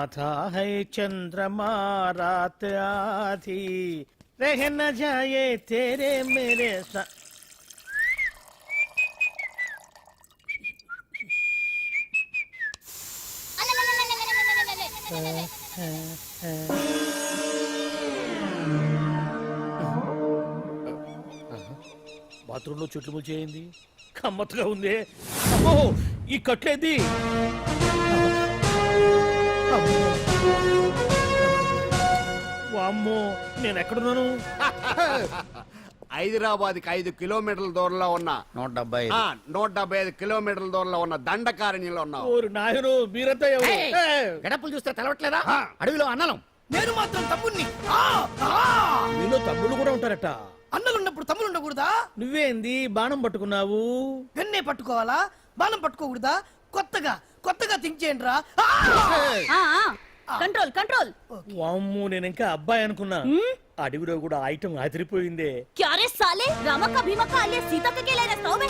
था है चंद्रमा रात आधी रह न जाए तेरे मेरे साथ. బాత్రూంలో చెట్లు ముచ్చేయింది, కమ్మత్తుగా ఉంది. అమ్మో, ఈ కట్లేది? వామ్మో, నేను ఎక్కడున్నాను? హైదరాబాద్కి 5 కిలోమీటర్ల దూరంలో ఉన్న 175 కిలోమీటర్ల దూరంలో ఉన్న దండకారణ్యంలో ఉన్నావు. ఓరు నాయనో, మీరంతా ఎవరు? గడపలు చూస్తే తెలవట్లేదా? అడవిలో అన్నలం. నేను మాత్రం తమ్ముణ్ణి. మీలో తమ్ముళ్ళు కూడా ఉంటారట. అన్నలున్నప్పుడు తమ్ముళ్ళు ఉండకూడదా? నువ్వేంది బాణం పట్టుకున్నావు? గన్నే పట్టుకోవాలా, బాణం పట్టుకోకూడదా? కొత్తగా థింక్ చేయండి రా. Control control. వామ్మో, నేను ఇంకా అబ్బాయి అనుకున్నా. అడవిలో కూడా ఐటమ్ అదిరిపోయిందే. क्या रे साले, रामा का भीमा का alias सीता का केला रस्ता में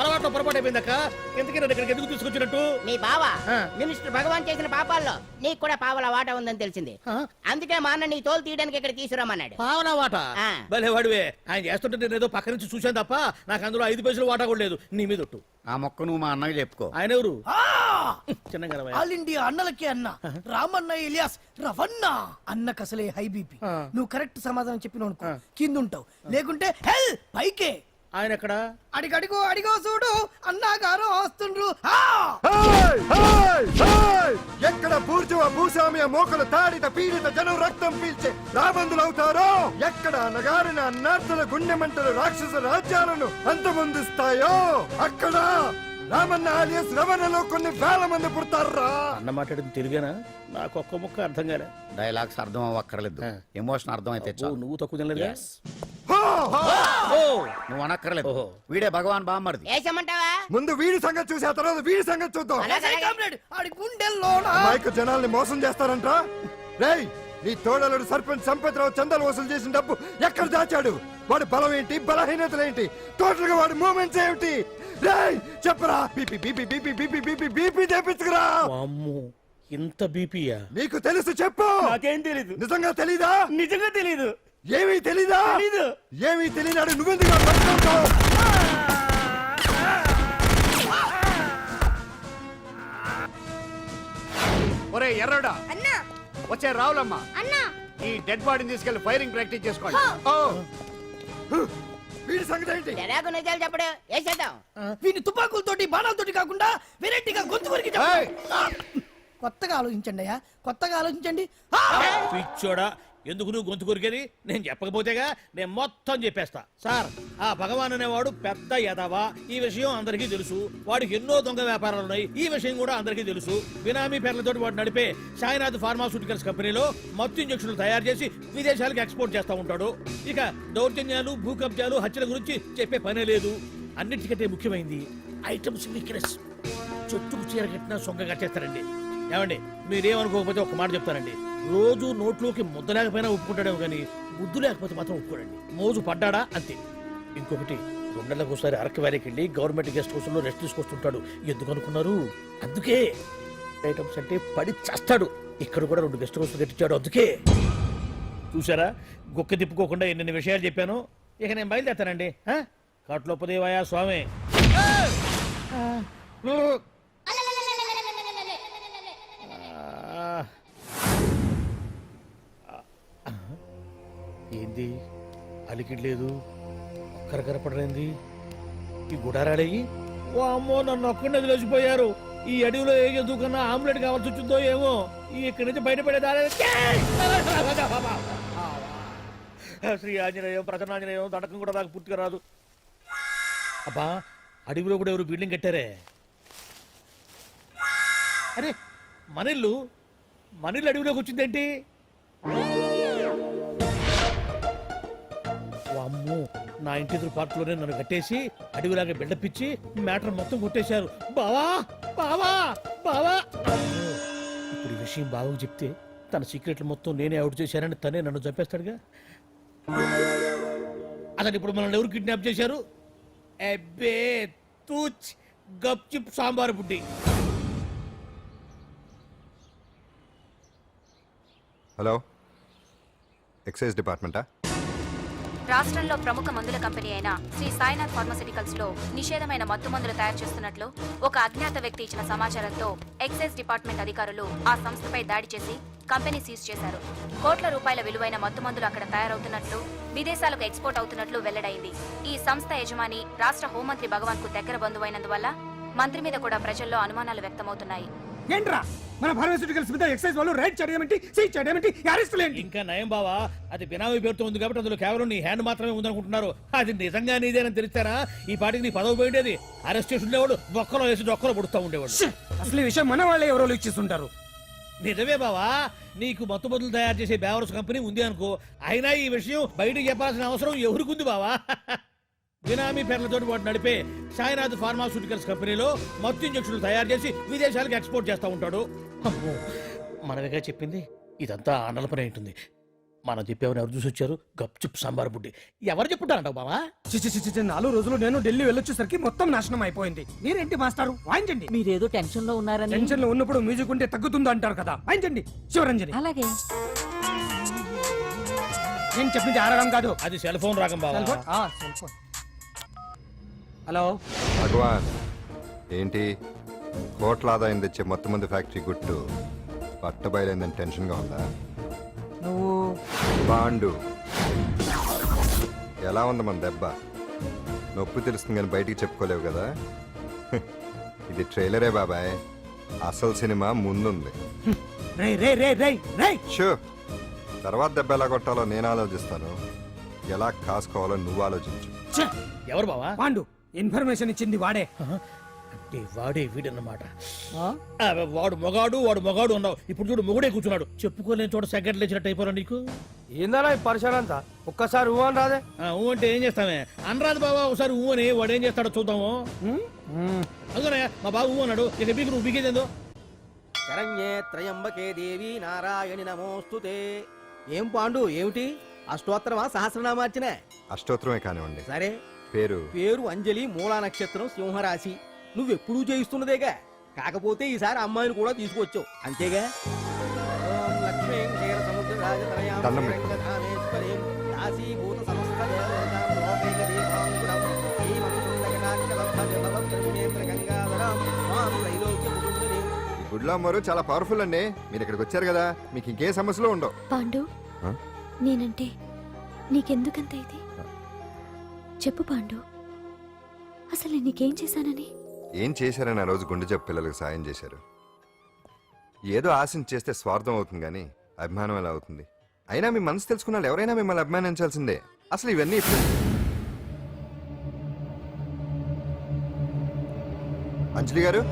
అలవాట్లో పొరపాటు అయిపోయిందక్క. ఎందుకు నన్ను ఇక్కడికి ఎందుకు తీసుకొచ్చినట్టు? నీ బావా మినిస్టర్ భగవాన్ చేసిన పాపాల్లో నీకు కూడా పావల వాటా ఉందని తెలిసింది. అందుకే మా అన్న నీ తోలు తీయడానికి ఇక్కడ తీసుకురామన్నాడు. పావనా వాటా? భలే వాడివే. ఆయన చేస్తుంటే నేను ఏదో పక్క నుంచి చూశాను తప్ప నాకు అందులో 5 పైసలు వాటా కూడా లేదు. నీ మీద ఒట్టు. ఆ మొక్క నువ్వు మా అన్నకి చెప్పుకో. ఆయన ఎవరు? చిన్నగా ఆల్ ఇండియా అన్నలకే అన్న రామన్న ఇలియాస్ రవన్న. అన్నకు అసలే హై బీపీ. నువ్వు కరెక్ట్ సమాధానం చెప్పిన కింద ఉంటావు, లేకుంటే హెల్ పైకే. ఆయన ఎక్కడ? అడిగో చూడు, అన్నగారు వస్తుండ్రు. ఎక్కడ బూర్జువ భూస్వామ్య మోకలు తాడిత పీడిత జనం రక్తం పీల్చే రాబందులవుతారో, ఎక్కడ నగారిన అన్నార్థుల గుండె మంటలు రాక్షస రాజ్యాలను అంతమొందిస్తాయో, అక్కడ రామన్న ఆలియస్ రవణలో కొన్ని వేల మంది పుడతారా. అన్న మాట్లాడింది తెలుగేనా? నాకు ఒక్క ముక్క అర్థం కాలే. డైలాగ్స్ అర్థం అవ్వక్కర్లేదు, ఎమోషన్ అర్థం అయితే నువ్వు తక్కువ తినలేదు. నువ్వు అనక్కర్లేదు. వీడే భగవాన్ బామ్మర్ది. ముందు వీడి సంగతి చూసి ఆ తర్వాత వీడి సంగతి చూద్దాం. మైకు జనాల్ని మోసం చేస్తారంట. రేయ్, నీ తోడలుడు సర్పంచ్ సంపత్రావు చందాలు వసూలు చేసిన డబ్బు ఎక్కడ దాచాడు? వాడి బలం ఏంటి, బలహీనతలేంటి, టోటల్ గా వాడి మూమెంట్స్ ఏమిటి? రేయ్ చెప్పరా. BP BP BP BP BP BP తెప్పించుకురా. ఇంత బీపీయా? నీకు తెలుసు చెప్పు. నాకేం తెలీదు. నిజంగా తెలీదా? నిజంగా తెలీదు. ఏమీ తెలీదా? ఏమీ తెలియనాడు నువ్వెందుకు పట్టుకుంటావు? ఒరే ఎర్రడా, వచ్చే రావులమ్మ, ఈ డెడ్ బాడీని తీసుకెళ్లి ఫైరింగ్ ప్రాక్టీస్ చేసుకోండి. వీడి సంగతి ఏంటి? నిజాలు చెప్పడు వేసేద్దాం. వీని తుపాకులతోటి బాణాలతోటి కాకుండా వెరైటీగా గొంతు వరకు కొత్తగా ఆలోచించండి అయ్యా, కొత్తగా ఆలోచించండి. పిచ్చోడా, ఎందుకు నువ్వు గొంతు కొరికేది? నేను చెప్పకపోతేగా నేను మొత్తం చెప్పేస్తా. సార్, ఆ భగవాన్ అనేవాడు పెద్ద యదవా. ఈ విషయం అందరికీ తెలుసు. వాడికి ఎన్నో దొంగ వ్యాపారాలు ఉన్నాయి. ఈ విషయం కూడా అందరికీ తెలుసు. బినామీ పేర్లతోటి వాడు నడిపే సాయినాథ్ ఫార్మాస్యూటికల్స్ కంపెనీలో మత్తు ఇంజక్షన్లు తయారు చేసి విదేశాలకు ఎక్స్పోర్ట్ చేస్తా ఉంటాడు. ఇక దౌర్జన్యాలు, భూ కబ్జాలు, హత్యల గురించి చెప్పే పనే లేదు. అన్నిటికంటే ముఖ్యమైంది ఐటమ్స్ వీక్నెస్. చెట్టుకు చీర కట్టినా సొంగగా చేస్తారండి. ఏమండి, మీరేమనుకోకపోతే ఒక మాట చెప్తానండి. రోజు నోట్లోకి ముద్ద లేకపోయినా ఒప్పుకుంటాడేమో కానీ ముద్దు లేకపోతే మాత్రం ఒప్పుకోడండి. మోజు పడ్డాడా అంతే. ఇంకొకటి, 2 నెలలకు ఒకసారి అరకు వ్యాలీకి వెళ్ళి గవర్నమెంట్ గెస్ట్ హౌస్ లో రెస్ట్ తీసుకొస్తుంటాడు. ఎందుకు అనుకున్నారు? అందుకే. ఐటమ్స్ అంటే పడి చేస్తాడు. ఇక్కడ కూడా 2 గెస్ట్ హౌస్ కట్టించాడు. అందుకే. చూసారా, గుక్క తిప్పుకోకుండా ఎన్ని విషయాలు చెప్పాను. ఇక నేను బయలుదేరుతానండి. కాట్లోపదేవాయా స్వామి. ఏంది అలికిడ్లేదు, ఒక్కరు కనపడలేంది? ఈ గుడారాడయ్యి అమ్మో, నన్ను ఒక్కడిని వదిలేసిపోయారు. ఈ అడవిలో ఏ జంతువుకన్నా ఆమ్లెట్ కావాల్సి వచ్చిందో ఏమో. ఇక్కడి నుంచి బయటపడేదారే. శ్రీ ఆంజనేయం, ప్రసన్నాంజనేయం, దండకం కూడా నాకు పూర్తిగా రాదు. అబ్బా, అడవిలో కూడా ఎవరు బిల్డింగ్ కట్టారే? అరే, మనిల్లు అడవిలోకి వచ్చిందేంటి? అమ్మో, నా ఇంటి ఎదురు పార్కులోనే నన్ను కట్టేసి అడవిలాగా బిల్డపిచ్చి మ్యాటర్ మొత్తం కొట్టేశారు. బావా బావా బావా. ఇప్పుడు ఈ విషయం బావకు చెప్తే తన సీక్రెట్లు మొత్తం నేనే అవుట్ చేశానని తనే నన్ను చంపేస్తాడుగా. అతను ఇప్పుడు మనల్ని ఎవరు కిడ్నాప్ చేశారు? అబ్బే తూచ్, గప్ చిప్ సాంబార్ బుడ్డి. హలో ఎక్సైజ్ డిపార్ట్మెంటా? రాష్ట్రంలో ప్రముఖ మందుల కంపెనీ అయిన శ్రీ సాయినాథ్ ఫార్మాస్యూటికల్స్ లో నిషేధమైన మత్తు మందులు తయారు చేస్తున్నట్లు ఒక అజ్ఞాత వ్యక్తి ఇచ్చిన సమాచారంతో ఎక్సైజ్ డిపార్ట్మెంట్ అధికారులు ఆ సంస్థపై దాడి చేసి కంపెనీ సీజ్ చేశారు. కోట్ల రూపాయల విలువైన మత్తు మందులు అక్కడ తయారవుతున్నట్లు, విదేశాలకు ఎక్స్పోర్ట్ అవుతున్నట్లు వెల్లడైంది. ఈ సంస్థ యజమాని రాష్ట్ర హోంమంత్రి భగవాన్ కు దగ్గర బంధువైనందువల్ల మంత్రి మీద కూడా ప్రజల్లో అనుమానాలు వ్యక్తమవుతున్నాయి. ఏంట్రా మన ఫార్మాస్యూటికల్స్ మీద ఎక్సైజ్ వాళ్ళు రైడ్ చేయడమేంటి, సీజ్ చేయడమేంటి, అరెస్టులు ఏంటి? ఇంకా నయం బావా, అది బినామీ పేరుతో ఉంది కాబట్టి అందులో కేవలం నీ హ్యాండ్ మాత్రమే ఉందనుకుంటున్నారు. అది నిజంగా నీదేనని తెలిస్తారా ఈ పాటికి నీ పదవి పోయిండేది. అరెస్ట్ చేసి ఉండేవాడు, బొక్కలో వేసి డొక్కలో పుడుతూ ఉండేవాడు. అసలు ఈ విషయం మన వాళ్ళే ఎవరో ఇచ్చేస్తుంటారు. నిజమే బావా, నీకు మత్తు మందులు తయారు చేసే బేవర్స్ కంపెనీ ఉంది అనుకో, అయినా ఈ విషయం బయటకు చెప్పాల్సిన అవసరం ఎవరికుంది బావా? బినామీ పేర్లతో వాడు నడిపే సాయినాథ్ ఫార్మాస్యూటికల్స్ కంపెనీలో మత్తు ఇంజక్షన్లు తయారు చేసి విదేశాలకు ఎక్స్పోర్ట్ చేస్తూ ఉంటాడు. అమ్మో, మనమేగా చెప్పింది, ఇదంతా ఆనల పని ఉంటుంది. మనం చెప్పేవని ఎవరు చూసి వచ్చారు? గప్చుప్ సాంబార్ బుడ్డి. ఎవరు చెప్పుంటారంటావు బావా? చిచి 4 రోజులు నేను ఢిల్లీ వెళ్ళొచ్చేసరికి మొత్తం నాశనం అయిపోయింది. మీరేంటి మాస్టారు, వాయించండి. మీరేదో టెన్షన్ లో ఉన్నారని. టెన్షన్ లో ఉన్నప్పుడు మ్యూజిక్ ఉంటే తగ్గుతుందో అంటారు కదా, వాయించండి. శివరంజని. అలాగే. నేను చెప్పింది ఆరడం కాదు, అది సెల్ ఫోన్ రాగం బావా. Cell phone. Cell phone. Hello భగవాన్, ఏంటి కోట్ల ఆదాయం తెచ్చే మొత్తం మంది ఫ్యాక్టరీ గుట్టు పట్టబయలైందని టెన్షన్గా ఉందా? నువ్వు బాండు ఎలా ఉంది మన దెబ్బ? నొప్పి తెలుస్తుంది కానీ బయటికి చెప్పుకోలేవు కదా. ఇది ట్రైలరే బాబాయ్, అసలు సినిమా ముందుంది. రే రే రే రే రే షూ, తర్వాత దెబ్బ ఎలా కొట్టాలో నేను ఆలోచిస్తాను, ఎలా కాసుకోవాలో నువ్వు ఆలోచించు. ఎవరు బావా? పాండు ఇన్ఫర్మేషన్ ఇచ్చింది వాడే. అంటే వాడే వీడన్నమాట. వాడు మొగాడు అన్నావు, ఇప్పుడు చూడు మొగుడే కూర్చున్నాడు. చెప్పుకోలేని చోట సెకండ్ లేచినట్టు అయిపోరా నీకు. ఏందన్నా ఈ పరిసరం అంతా? ఒక్కసారి ఊ అని రాదే. ఊ అంటే ఏం చేస్తామే? అనరాదు బాబా, ఒకసారి ఊ అని. వాడు ఏం చేస్తాడో చూద్దాము. అందుకనే మా బాబు ఊ అన్నాడు, ఇక బీకు నువ్వు బీకేదేందో. శరణ్యే త్రయంబకే దేవి నారాయణి నమోస్తుతే. ఏం పాండు, ఏమిటి అష్టోత్తరమా సహస్రనామార్చన? అష్టోత్తరమే కానివ్వండి. సరే, పేరు అంజలి, మూలా నక్షత్రం, సింహరాశి. నువ్వెప్పుడూ చేయిస్తున్నదేగా, కాకపోతే ఈసారి అమ్మాయిని కూడా తీసుకొచ్చావు అంతేగా. ఓం లక్ష్మీం క్షీరసముద్రరాజతనయాం దండం పెట్టు. శ్రీరంగధామేశ్వరీం దాసీభూత సమస్త దేవతాం లోకైక దీపాంకురం శ్రీమన్మందగనాట్యలబ్ధజలవత్రవినేత్రగంగాధరాం మాం త్రైలోక్య కుటుంబినీం. ఈ గుడ్లో అమ్మరు చాలా పవర్ఫుల్ అండి. మీరు ఇక్కడికి వచ్చారు కదా, మీకు ఇంకే సమస్యలు ఉండవు. పాండు, నేనంటే నీకెందుకంత ఇది? చెప్పు పాండు, అసలు నేను నీకేం చేశానని? ఏం చేశారని ఆ రోజు గుండె జబ్బు పిల్లలకు సాయం చేశారు. ఏదో ఆశించి చేస్తే స్వార్థం అవుతుంది కానీ అభిమానం ఎలా అవుతుంది? అయినా మీ మనసు తెలుసుకున్న వాళ్ళు ఎవరైనా మిమ్మల్ని అభిమానించాల్సిందే. అసలు ఇవన్నీ ఇప్పుడు అంజలి గారు,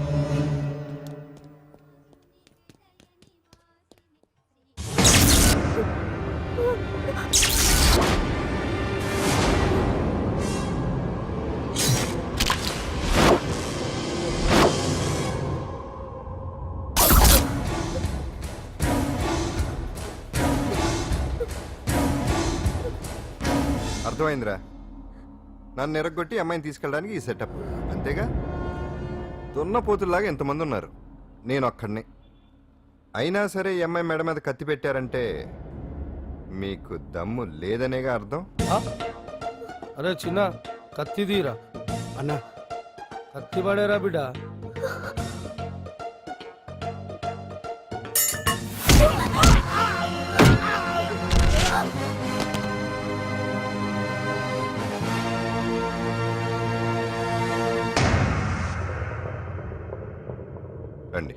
అర్థమైందిరా. నన్ను ఎరగొట్టి అమ్మాయిని తీసుకెళ్ళడానికి ఈ సెటప్ అంతేగా. దున్నపోతుల్లాగా ఎంతమంది ఉన్నారు, నేను ఒక్కడిని. అయినా సరే ఈ అమ్మాయి మెడ మీద కత్తి పెట్టారంటే మీకు దమ్ము లేదనేగా అర్థం. అరే చిన్న కత్తి తీరా అన్న, కత్తి పడేరా బిడ్డ. రండి.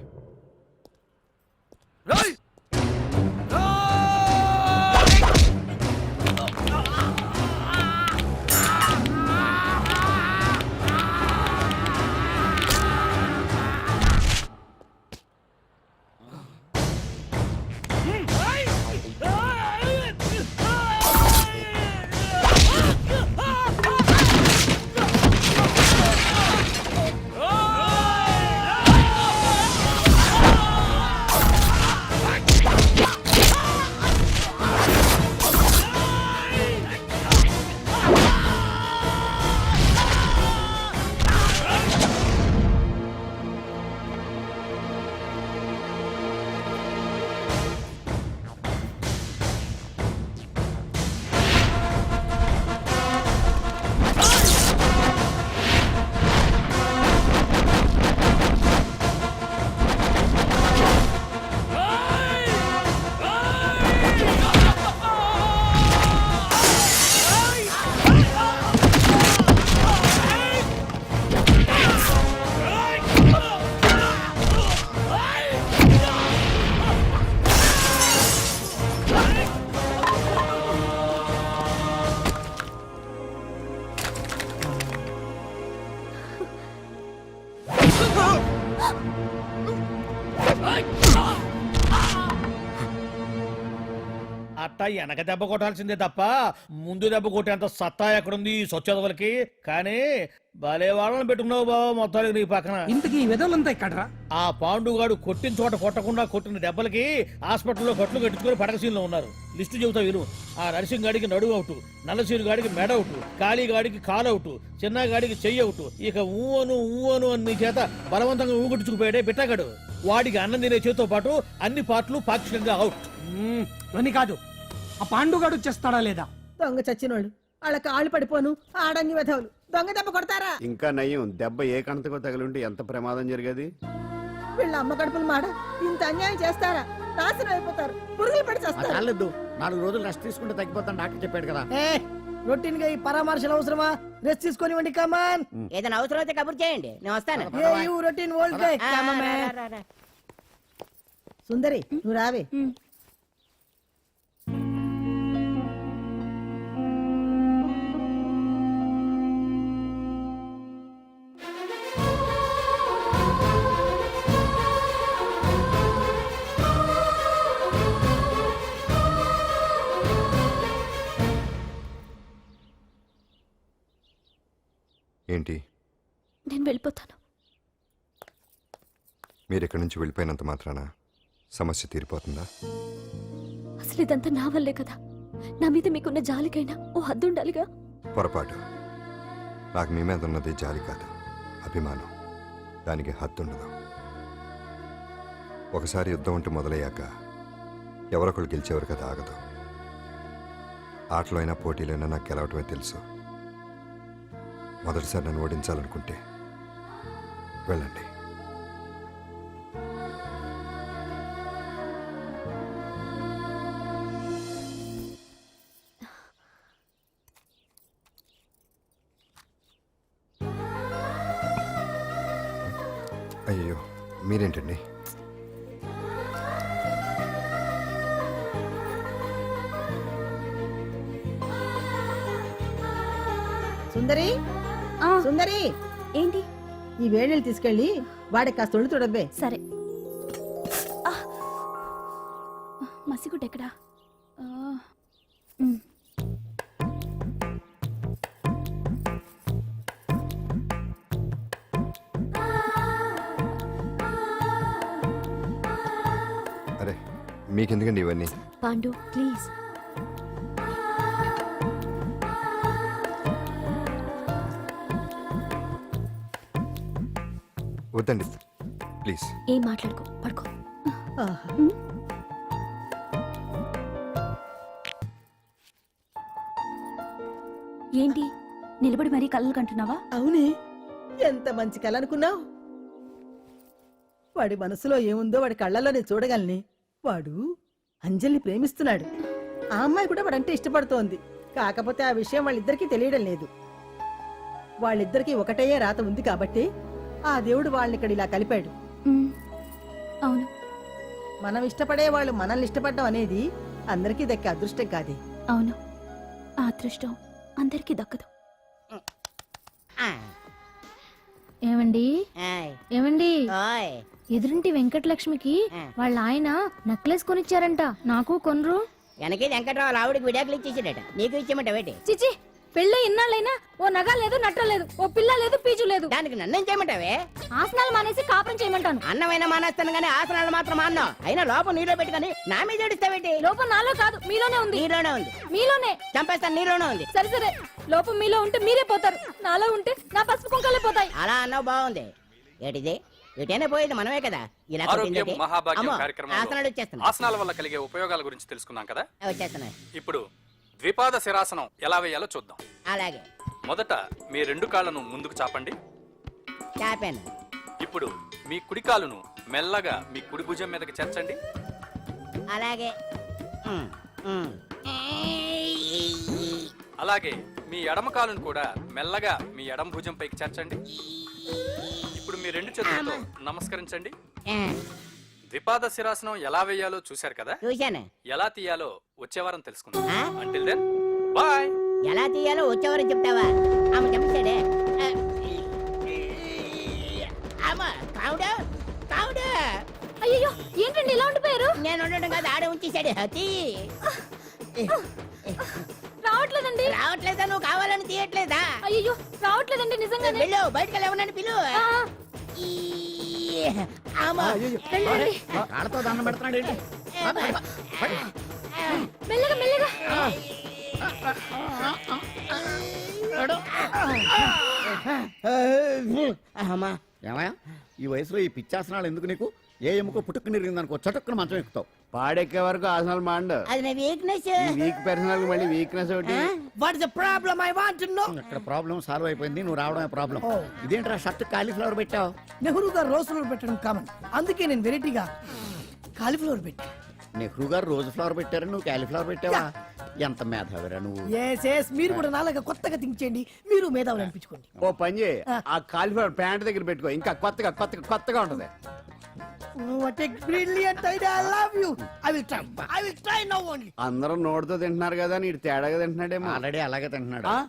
అట్ట వెనక దెబ్బ కొట్టాల్సిందే తప్ప ముందు దెబ్బ కొట్టేంత సత్తా ఎక్కడుంది ఈ సొచ్చదవలకి. కానీ భలే వాళ్ళని పెట్టుకున్నావు బాబా మొత్తానికి నీ పక్కన. ఇంతకీ ఈ విధవులంతా ఇక్కడరా? ఆ పాండుగాడు కొట్టిన చోట కొట్టకుండా కొట్టిన దెబ్బలకి హాస్పిటల్లో కట్లు కట్టించుకొని పడకసీన్లో ఉన్నారు. లిస్టు చెబుతా విను. ఆ నరసింగ్ గాడికి నడువు అవుట్, నల్లసీను గాడికి మెడ అవుట్, కాళీ గాడికి కాలు అవుట్, చిన్న గాడికి చెయ్యి అవుట్. ఇక ఊవను అని నీ చేత బలవంతంగా ఊగొట్టుకుపోయాడే బిట్టగాడు. వాడికి అన్నం తినే చేతితో పాటు అన్ని పార్ట్లు పాక్షికంగా అవుట్. అని కాదు, ఆ పాండుగాడు చేస్తాడా లేదా? దొంగ చచ్చినోళ్ళు వాళ్ళ కాళ్ళు పడిపోను ఆడంగి వెధవులు దొంగ దెబ్బ కొడతారా? ఇంకా నయ్యం, దెబ్బ ఏ కణతకో తగిలింటే ఎంత ప్రమాదం జరిగేది. వీళ్ళ అమ్మ కడుపులు మాడ ఇంత అన్యాయం చేస్తారా? నాశనం అయిపోతారు, పురుగులు పడి చేస్తారు. 4 రోజులు రెస్ట్ తీసుకుంటే తగ్గిపోతాను డాక్టర్ చెప్పాడు కదా. రొటీన్ గా ఈ పరామర్శలు అవసరమా? రెస్ట్ తీసుకొని కమాన్. ఏదైనా అవసరం అయితే కబుర్ చేయండి, నేను వస్తాను. Routine old guy. సుందరి నువ్వు రావే. ఏంటి నేను వెళ్ళిపోతాను. మీరు ఇక్కడి నుంచి వెళ్ళిపోయినంత మాత్రాన సమస్య తీరిపోతుందా? అసలు ఇదంతా నా వల్లే కదా. నా మీద మీకున్న జాలికైనా ఓ హద్దు ఉండాలిగా. పొరపాటు. నాకు మీ మీద ఉన్నది జాలి కాదు, అభిమానం. దానికి హద్దుండదు. ఒకసారి యుద్ధం ఉంటూ మొదలయ్యాక ఎవరొకళ్ళు గెలిచేవారు కదా ఆగదు. ఆటలో అయినా పోటీలైనా నాకు గెలవటమే తెలుసు. మొదటిసారి నన్ను ఓడించాలనుకుంటే వెళ్ళండి. అయ్యో మీరేంటండి? సుందరి సుందరి, ఏంటి? ఈ వేణీళ్ళు తీసుకెళ్ళి వాడికి కాస్త ఒళ్ళు తొడబ్బే. సరే. మసిగుడ్డ ఎక్కడా? అరే మీకెందుకండి ఇవన్నీ? పాండు ప్లీజ్. వద్దండి ప్లీజ్. ఏం మాట్లాడుకో, పడుకో. ఏంటి నిలబడి మరీ కళ్ళు కంటున్నావా? అవునే, ఎంత మంచి కళ అనుకున్నావు. వాడి మనసులో ఏముందో వాడి కళ్ళల్లో నేను చూడగలని. వాడు అంజలిని ప్రేమిస్తున్నాడు. ఆ అమ్మాయి కూడా వాడంటే ఇష్టపడుతోంది. కాకపోతే ఆ విషయం వాళ్ళిద్దరికీ తెలియడం లేదు. వాళ్ళిద్దరికీ ఒకటయ్యే రాత ఉంది కాబట్టి ఆ దేవుడు వాళ్ళని ఇక్కడ ఇలా కలిపాడు. అవును, మనం ఇష్టపడే వాళ్ళు మనల్ని ఇష్టపడడం అనేది అందరికీ దక్కే అదృష్టం కాదే. అవును, ఆ అదృష్టం అందరికీ దక్కదు. ఏమండి ఆయ్, ఏమండి ఓయ్. ఎదురింటి వెంకటలక్ష్మికి వాళ్ళ ఆయన నెక్లెస్ కొనిచ్చారంట. నాకు కొనరు? వెనకే వెంకట్రావు ఆవిడకి విడాకులు ఇచ్చేసాడట, నీకు ఇచ్చేమంట వేటి? చిచి, పెళ్ళి ఇన్నాళ్ళైనా ఓ నగ లేదు, నట్ట లేదు, ఓ పిల్ల లేదు, పీచు లేదు. దానికి నన్నేం చేయమంటావే? ఆసనాలు మానేసి కాపురం చేయమంటాను. అన్నమైన మానేస్తాను గానీ ఆసనాలు మాత్రం మానో. అయినా లోపం నీలో పెట్టుకొని నా మీద ఏడుస్తావేటి? లోపం నాలో కాదు, మీలోనే ఉంది. నీలోనే ఉంది. మీలోనే. చంపేస్తాను, నీలోనే ఉంది. సరే సరే, లోపం మీలో ఉంటే మీరే పోతారు, నాలో ఉంటే నా పసుపు కుంకాలే పోతాయి. అలా అన్నావు, బాగుంది. ఏటిది? ఎటైనా పోయేది మనమే కదా. ఇలా ఆరోగ్యం కొట్టిందేటి? మహాభాగ్యం అమ్మో, కార్యక్రమంలో ఆసనాలు వచ్చేస్తున్నాయి. ఆసనాల వల్ల కలిగే ఉపయోగాల గురించి తెలుసుకున్నాం కదా. వచ్చేస్తున్నాయి. ఇప్పుడు ద్విపాద శిరాసనం ఎలా వేయాలో చూద్దాం. అలాగే మొదట మీ 2 కాళ్ళను ముందుకు చాపండి. చాపాను. ఇప్పుడు మీ కుడి కాలును మెల్లగా మీ కుడి భుజం మీదకి చేర్చండి. అలాగే. అలాగే మీ ఎడమ కాలును కూడా మెల్లగా మీ ఎడమ భుజం పైకి చేర్చండి. ఇప్పుడు మీ 2 చేతులతో నమస్కరించండి. ద్విపాద శిరాసనం ఎలా వేయాలో చూశారు కదా. చూశాను. ఎలా తీయాలో వచ్చే వారం తెలుసుకుందాం. Until then bye. ఎలా తీయాలో వచ్చేవారు చెప్తావా? ఆమె చెప్పాడే. అయ్యో, ఏంటండి ఇలా ఉండిపోయారు? నేను ఉండడం కాదు, ఆడే ఉంచేశాడు. రావట్లేదండి. రావట్లేదా? నువ్వు కావాలని తీయట్లేదా? అయ్యో రావట్లేదండి నిజంగానే. వెళ్ళు, బయటకు వెళ్ళవనని పిలు. ఆ, ఈ, ఆమా. వెళ్ళండి. కాళ్ళతో దండం పెడుతున్నాడు ఏంటి? మెల్లగా మెల్లగా. అమ్మా. ఏమయ్యా ఈ వయసులో ఈ పిచ్చాసనాలు ఎందుకు నీకు? ఏ ఎముకో పుట్టుకుని నిరిగిందనుకో చటుక్కున మంచం ఎక్కుతావు. పాడెక్కే వరకు ఆసనాలు మాండు. అది నా వీక్నెస్. ఈ వీక్ పర్సనల్ మళ్ళీ వీక్నెస్ ఒకటి. What is the problem I want to know. ఇక్కడ ప్రాబ్లం సాల్వ్ అయిపోయింది, నువ్వు రావడమే ప్రాబ్లం. ఇదేంట్రా షర్ట్ కాలీఫ్లవర్ పెట్టావు? నెహ్రూ గారు రోజ్ ఫ్లవర్ పెట్టడం కామన్, అందుకే నేను వెరైటీగా కాలీఫ్లవర్ పెట్టా. నెహ్రూ గారు రోజు ఫ్లవర్ పెట్టారు, నువ్వు కాలీఫ్లవర్ పెట్టావా? ఎంత మేధావిరా నువ్వు. ఎస్ మీరు కూడా నాలాగా కొత్తగా థింక్ చేయండి, మీరు మేధావులు అనిపించుకోండి. ఓ పని చేయి, ఆ కాలిఫ్లవర్ ప్యాంట్ దగ్గర పెట్టుకో, ఇంకా కొత్తగా ఉంటది. What a brilliant idea, I love you. I will try now only. అందరూ నోటితో తింటున్నారు కదా, నీడు తేడాగా తింటున్నాడేమో. ఆల్రెడీ అలాగే తింటున్నాడు.